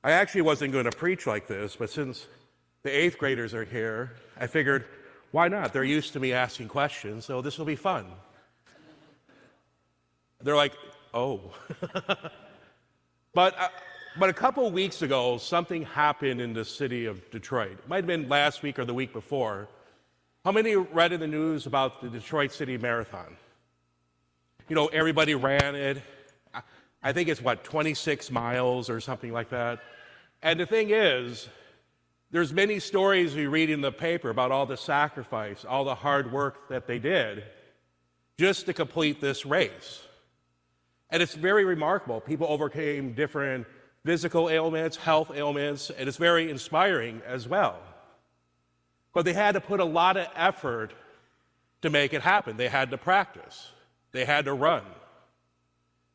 I actually wasn't going to preach like this, but since the 8th graders are here, I figured, why not? They're used to me asking questions, so this will be fun. They're like, oh. But a couple weeks ago, something happened in the city of Detroit. It might have been last week or the week before. How many read in the news about the Detroit City Marathon? You know, everybody ran it. I think it's, 26 miles or something like that. And the thing is, there's many stories we read in the paper about all the sacrifice, all the hard work that they did just to complete this race. And it's very remarkable. People overcame different physical ailments, health ailments, and it's very inspiring as well. But they had to put a lot of effort to make it happen. They had to practice. They had to run.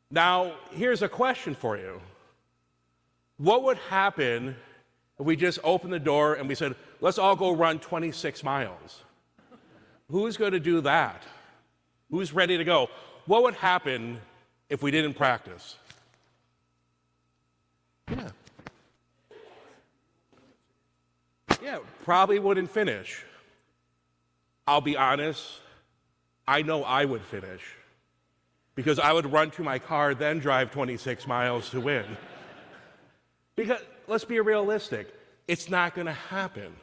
Now, here's a question for you. What would happen if we just opened the door and we said, let's all go run 26 miles? Who's going to do that? Who's ready to go? What would happen if we didn't practice? Yeah, probably wouldn't finish. I'll be honest, I know I would finish because I would run to my car, then drive 26 miles to win. Because let's be realistic, it's not going to happen.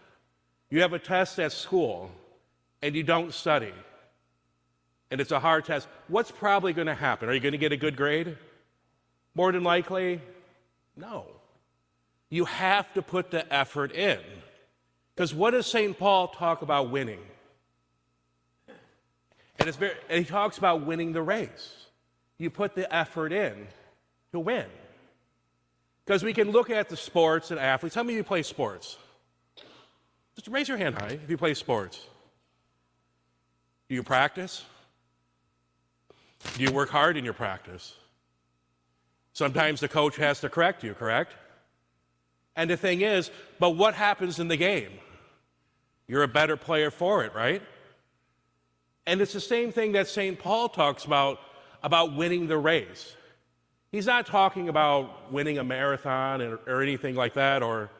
You have a test at school and you don't study, and it's a hard test. What's probably going to happen? Are you going to get a good grade? More than likely, no. You have to put the effort in. Because what does St. Paul talk about winning? And he talks about winning the race. You put the effort in to win. Because we can look at the sports and athletes. How many of you play sports? Just raise your hand high if you play sports. Do you practice? Do you work hard in your practice? Sometimes the coach has to correct you, correct? And the thing is, but what happens in the game? You're a better player for it, right? And it's the same thing that St. Paul talks about winning the race. He's not talking about winning a marathon or anything like that or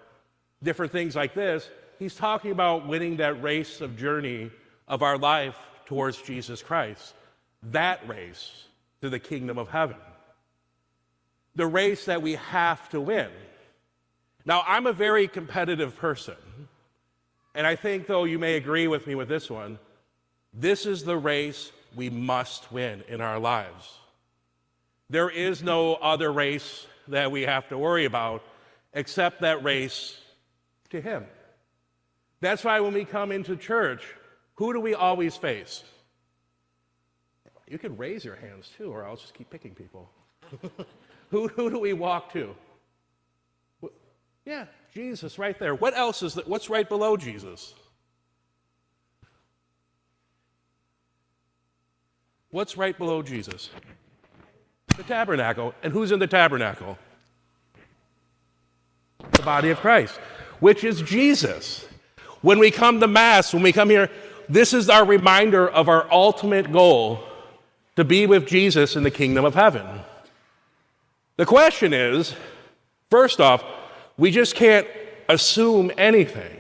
different things like this. He's talking about winning that race of journey of our life towards Jesus Christ. That race to the kingdom of heaven. The race that we have to win. Now, I'm a very competitive person. And I think, though, you may agree with me with this one. This is the race we must win in our lives. There is no other race that we have to worry about except that race to Him. That's why when we come into church, who do we always face? You can raise your hands too, or I'll just keep picking people. Who do we walk to? Yeah, Jesus right there. What else is that? What's right below Jesus? What's right below Jesus? The tabernacle. And who's in the tabernacle? The body of Christ, which is Jesus. When we come to Mass, when we come here, this is our reminder of our ultimate goal, to be with Jesus in the kingdom of heaven. The question is, first off, we just can't assume anything.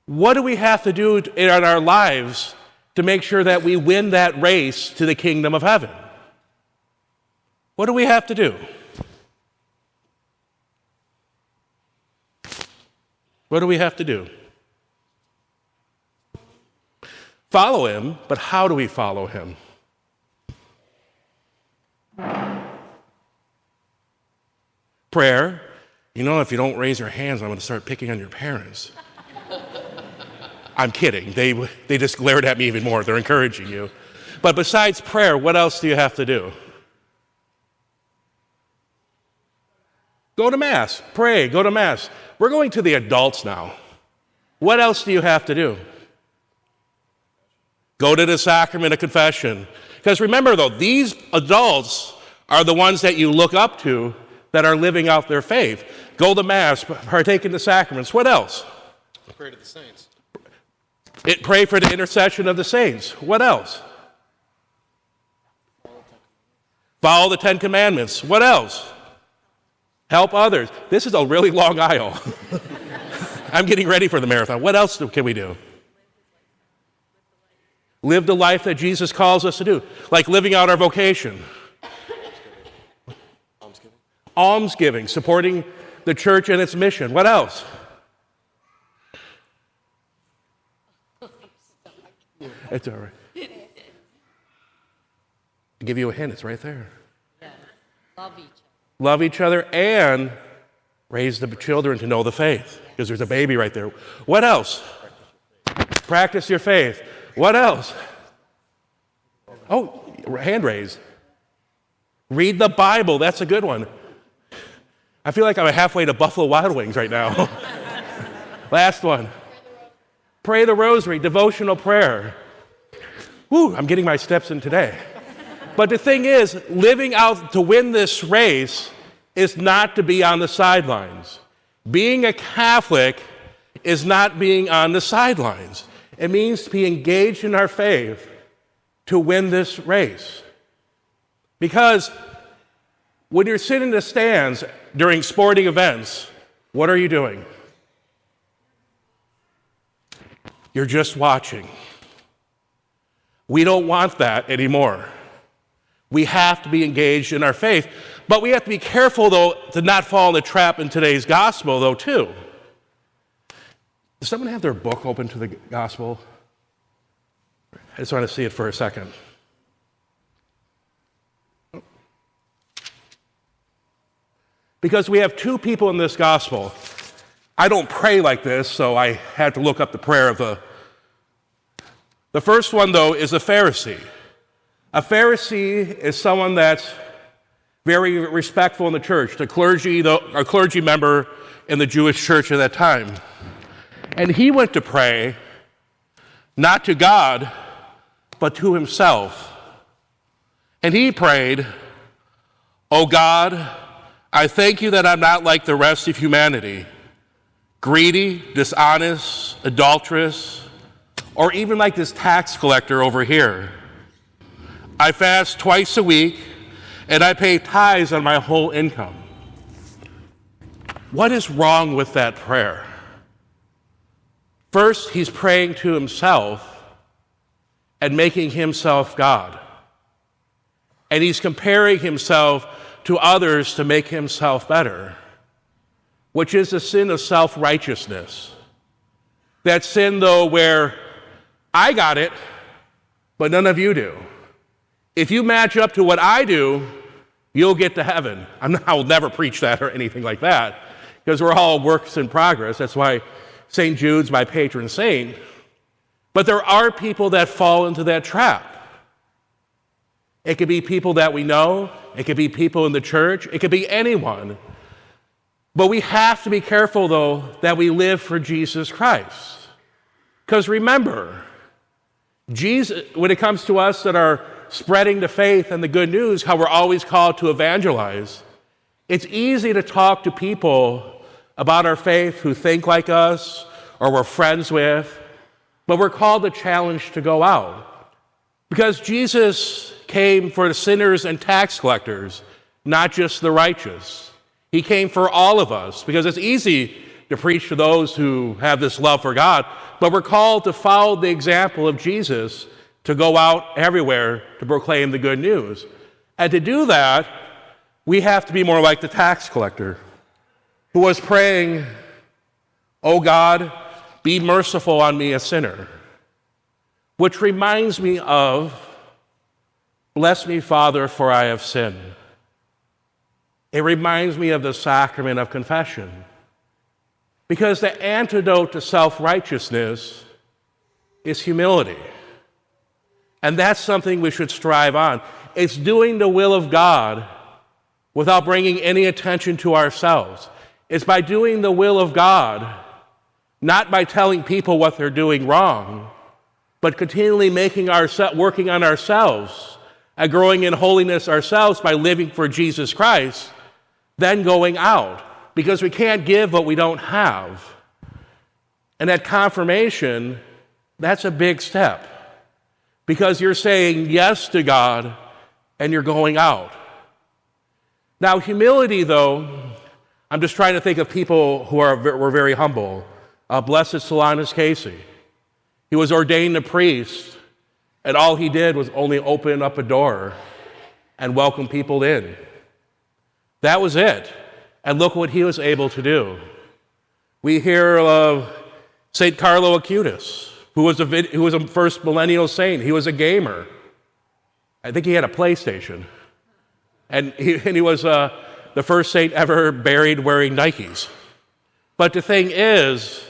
What do we have to do in our lives to make sure that we win that race to the kingdom of heaven? What do we have to do? What do we have to do? Follow Him, but how do we follow Him? Prayer. You know, if you don't raise your hands, I'm going to start picking on your parents. I'm kidding. They just glared at me even more. They're encouraging you. But besides prayer, what else do you have to do? Go to Mass. Pray. Go to Mass. We're going to the adults now. What else do you have to do? Go to the sacrament of confession. Because remember, though, these adults are the ones that you look up to that are living out their faith. Go to Mass, partake in the sacraments. What else? Pray to the saints. Pray for the intercession of the saints. What else? Follow the Ten Commandments. What else? Help others. This is a really long aisle. I'm getting ready for the marathon. What else can we do? Live the life that Jesus calls us to do, like living out our vocation. Almsgiving, supporting the church and its mission. What else? It's all right. I'll give you a hint. It's right there. Yeah. Love each other. Love each other and raise the children to know the faith, because there's a baby right there. What else? Practice your faith. What else? Oh, hand raised. Read the Bible. That's a good one. I feel like I'm halfway to Buffalo Wild Wings right now. Last one. Pray the rosary, devotional prayer. Woo, I'm getting my steps in today. But the thing is, living out to win this race is not to be on the sidelines. Being a Catholic is not being on the sidelines. It means to be engaged in our faith to win this race. Because when you're sitting in the stands during sporting events, what are you doing? You're just watching. We don't want that anymore. We have to be engaged in our faith. But we have to be careful, though, to not fall in the trap in today's gospel, though, too. Does someone have their book open to the gospel? I just want to see it for a second. Because we have two people in this gospel. I don't pray like this, so I had to look up the prayer of the first one, though, is a Pharisee. A Pharisee is someone that's very respectful in the church, a clergy member in the Jewish church at that time. And he went to pray, not to God, but to himself. And he prayed, "Oh God, I thank you that I'm not like the rest of humanity, greedy, dishonest, adulterous, or even like this tax collector over here. I fast twice a week, and I pay tithes on my whole income." What is wrong with that prayer? First, he's praying to himself and making himself God. And he's comparing himself to others to make himself better, which is the sin of self-righteousness. That sin, though, where I got it, but none of you do. If you match up to what I do, you'll get to heaven. I'll never preach that or anything like that, because we're all works in progress. That's why St. Jude's my patron saint. But there are people that fall into that trap. It could be people that we know. It could be people in the church. It could be anyone. But we have to be careful, though, that we live for Jesus Christ. Because remember, Jesus, when it comes to us that are spreading the faith and the good news, how we're always called to evangelize, it's easy to talk to people about our faith who think like us or we're friends with, but we're called to challenge to go out. Because Jesus came for the sinners and tax collectors, not just the righteous. He came for all of us, because it's easy to preach to those who have this love for God, but we're called to follow the example of Jesus, to go out everywhere to proclaim the good news. And to do that, we have to be more like the tax collector, who was praying, "Oh God, be merciful on me, a sinner." Which reminds me of, "Bless me, Father, for I have sinned." It reminds me of the sacrament of confession. Because the antidote to self-righteousness is humility. And that's something we should strive on. It's doing the will of God without bringing any attention to ourselves. It's by doing the will of God, not by telling people what they're doing wrong, but continually working on ourselves and growing in holiness ourselves by living for Jesus Christ, then going out. Because we can't give what we don't have. And at confirmation, that's a big step. Because you're saying yes to God and you're going out. Now, humility, though, I'm just trying to think of people who were very humble. Blessed Solanus Casey. He was ordained a priest, and all he did was only open up a door and welcome people in. That was it. And look what he was able to do. We hear of St. Carlo Acutis, who was a first millennial saint. He was a gamer. I think he had a PlayStation. And he was the first saint ever buried wearing Nikes. But the thing is,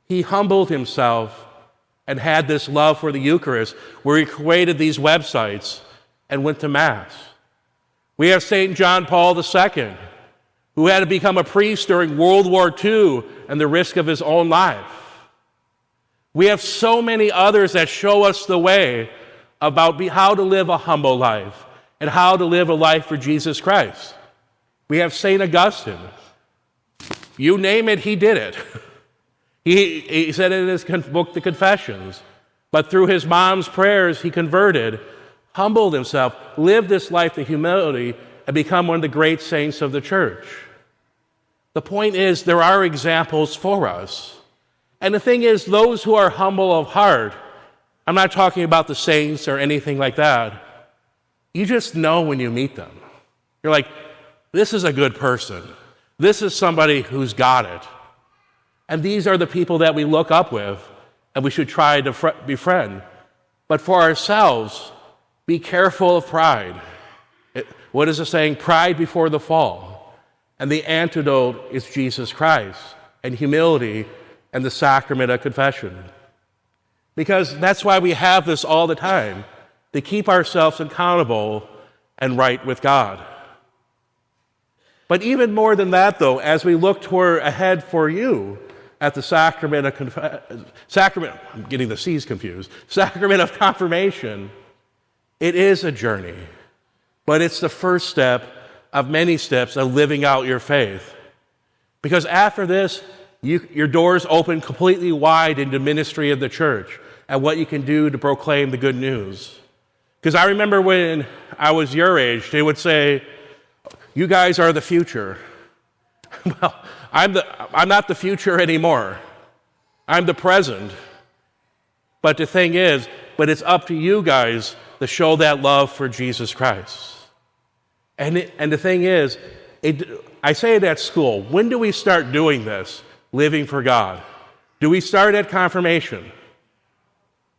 he humbled himself and had this love for the Eucharist, where he created these websites and went to Mass. We have St. John Paul II, who had to become a priest during World War II and the risk of his own life. We have so many others that show us the way about how to live a humble life and how to live a life for Jesus Christ. We have St. Augustine. You name it, he did it. He said in his book, The Confessions, but through his mom's prayers, he converted, humbled himself, lived this life of humility, and become one of the great saints of the church. The point is, there are examples for us. And the thing is, those who are humble of heart, I'm not talking about the saints or anything like that. You just know when you meet them. You're like, this is a good person. This is somebody who's got it. And these are the people that we look up with, and we should try to befriend. But for ourselves, be careful of pride. What is the saying? Pride before the fall. And the antidote is Jesus Christ and humility and the sacrament of confession. Because that's why we have this all the time, to keep ourselves accountable and right with God. But even more than that, though, as we look toward ahead for you at the sacrament of I'm getting the C's confused, sacrament of confirmation, it is a journey, but it's the first step of many steps of living out your faith. Because after this, your doors open completely wide into ministry of the church and what you can do to proclaim the good news. Because I remember when I was your age, they would say, you guys are the future. Well, I'm not the future anymore. I'm the present. But the thing is, it's up to you guys to show that love for Jesus Christ. And the thing is, I say it at school, when do we start doing this, living for God? Do we start at confirmation?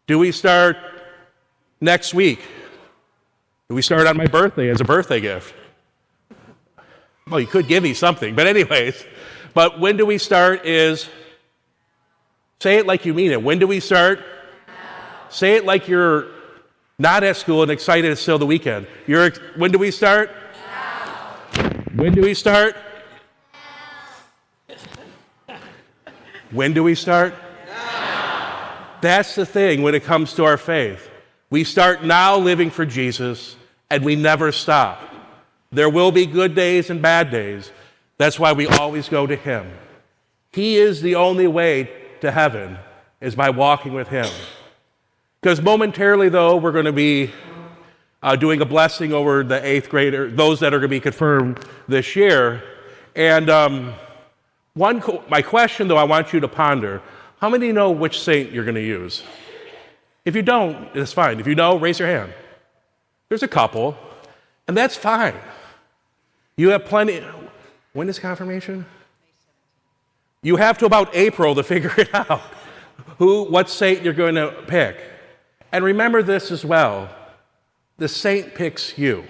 Do we start next week? Do we start on my birthday as a birthday gift? Well, you could give me something, but anyways. But when do we start is, say it like you mean it. When do we start? Say it like you're not at school and excited it's still the weekend. When do we start? When do we start? When do we start? That's the thing when it comes to our faith. We start now living for Jesus, and we never stop. There will be good days and bad days. That's why we always go to Him. He is the only way to heaven, is by walking with Him. Because momentarily, though, we're going to be doing a blessing over the 8th grader, those that are going to be confirmed this year. And my question, though, I want you to ponder, how many know which saint you're going to use? If you don't, it's fine. If you know, raise your hand. There's a couple, and that's fine. You have plenty. When is confirmation? You have to about April to figure it out, what saint you're going to pick. And remember this as well. The saint picks you.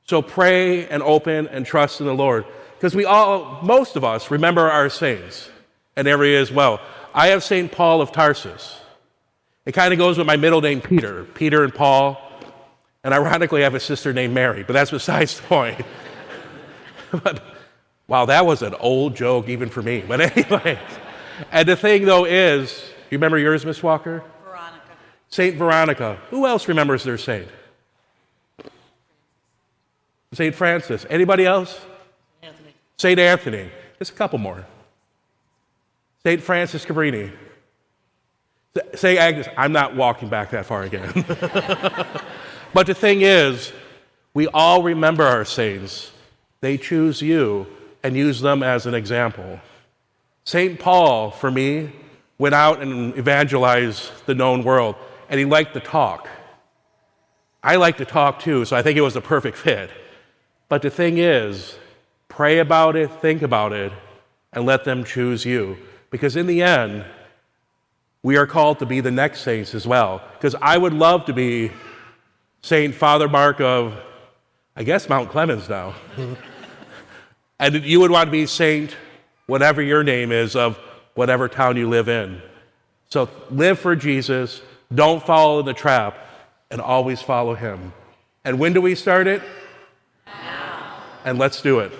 So pray and open and trust in the Lord. Because most of us remember our saints and every as well. I have St. Paul of Tarsus. It kind of goes with my middle name, Peter and Paul. And ironically, I have a sister named Mary, but that's besides the point. But, wow, that was an old joke even for me. But anyway, and the thing, though, is, you remember yours, Miss Walker? Veronica. St. Veronica. Who else remembers their saint? St. Francis. Anybody else? Anthony. St. Anthony. Just a couple more. St. Francis Cabrini. St. Agnes. I'm not walking back that far again. But the thing is, we all remember our saints. They choose you and use them as an example. St. Paul, for me, went out and evangelized the known world, and he liked to talk. I like to talk too, so I think it was a perfect fit. But the thing is, pray about it, think about it, and let them choose you. Because in the end, we are called to be the next saints as well. Because I would love to be Saint Father Mark of, I guess, Mount Clemens now. And you would want to be Saint, whatever your name is, of whatever town you live in. So live for Jesus, don't fall in the trap, and always follow him. And when do we start it? Now. And let's do it.